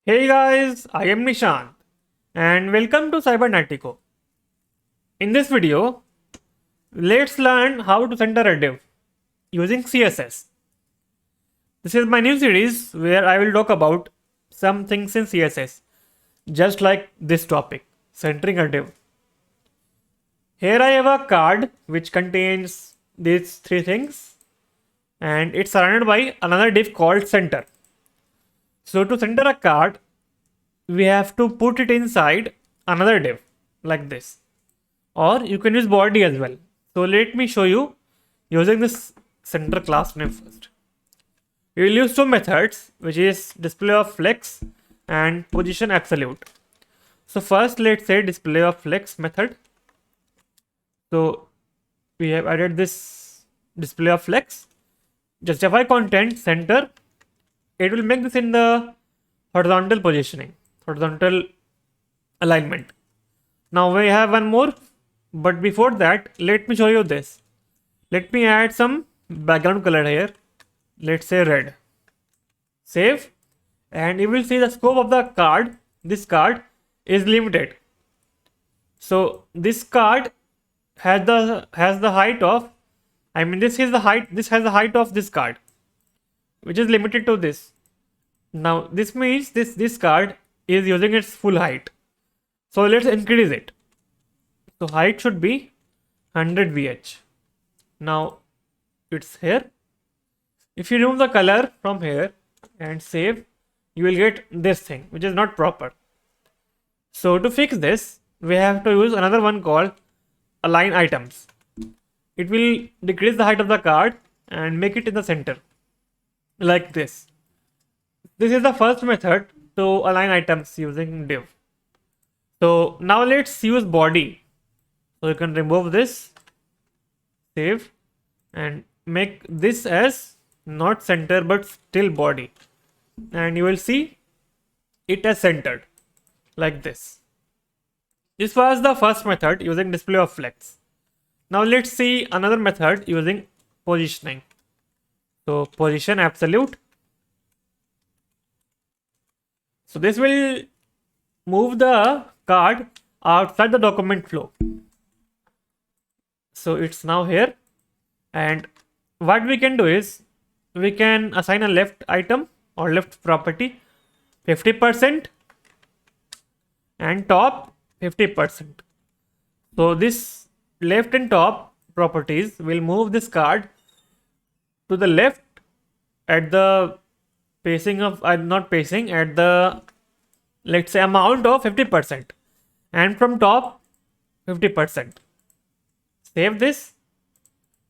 Hey guys, I am Nishant and welcome to Cybernetico. In this video, let's learn how to center a div using CSS. This is my new series where I will talk about some things in CSS, just like this topic, centering a div. Here I have a card which contains these three things and it's surrounded by another div called center. So to center a card, we have to put it inside another div like this, or you can use body as well. So let me show you using this center class name first. We will use two methods, which is display of flex and position absolute. So first let's say display of flex method. So we have added this display of flex, justify content center. It will make this in the horizontal positioning, horizontal alignment. Now we have one more, but before that let me show you this. Let me add some background color here. Let's say red. Save, and you will see the scope of the card. This card is limited. So this card has the height of, this has the height of this card, which is limited to this. Now this means this card is using its full height. So let's increase it. So height should be 100 VH. Now it's here. If you remove the color from here and save, you will get this thing, which is not proper. So to fix this, we have to use another one called align items. It will decrease the height of the card and make it in the center like this. This is the first method to align items using div. So now let's use body. So you can remove this, save, and make this as not center but still body, and you will see it as centered like this. This was the first method using display of flex. Now let's see another method using positioning. So position absolute. So this will move the card outside the document flow. So it's now here, and what we can do is we can assign a left item or left property 50% and top 50%. So this left and top properties will move this card to the left at the pacing of not pacing at the, let's say, amount of 50%, and from top 50%. Save this,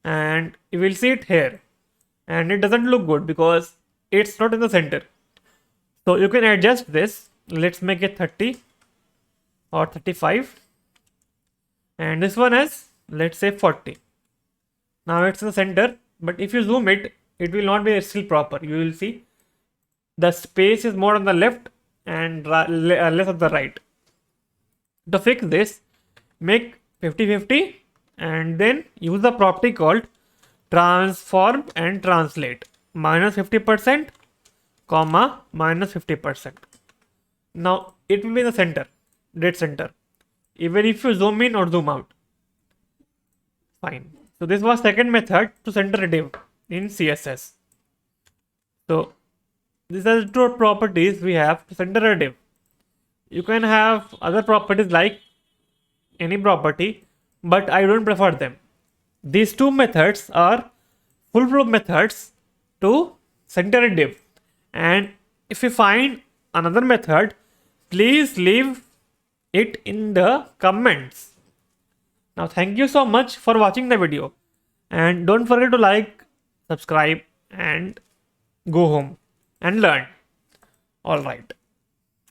and you will see it here, and it doesn't look good because it's not in the center. So you can adjust this. Let's make it 30 or 35, and this one is, let's say, 40. Now it's in the center, but if you zoom it, it will not be still proper. You will see the space is more on the left and less on the right. To fix this, make 50-50 and then use the property called transform and translate, -50%, comma, -50%. Now it will be in the center, dead center, even if you zoom in or zoom out. Fine. So this was second method to center a div in CSS. So these are the two properties we have to center a div. You can have other properties like any property, but I don't prefer them. These two methods are foolproof methods to center a div. And if you find another method, please leave it in the comments. Now thank you so much for watching the video, and don't forget to like, subscribe, and go home and learn. All right.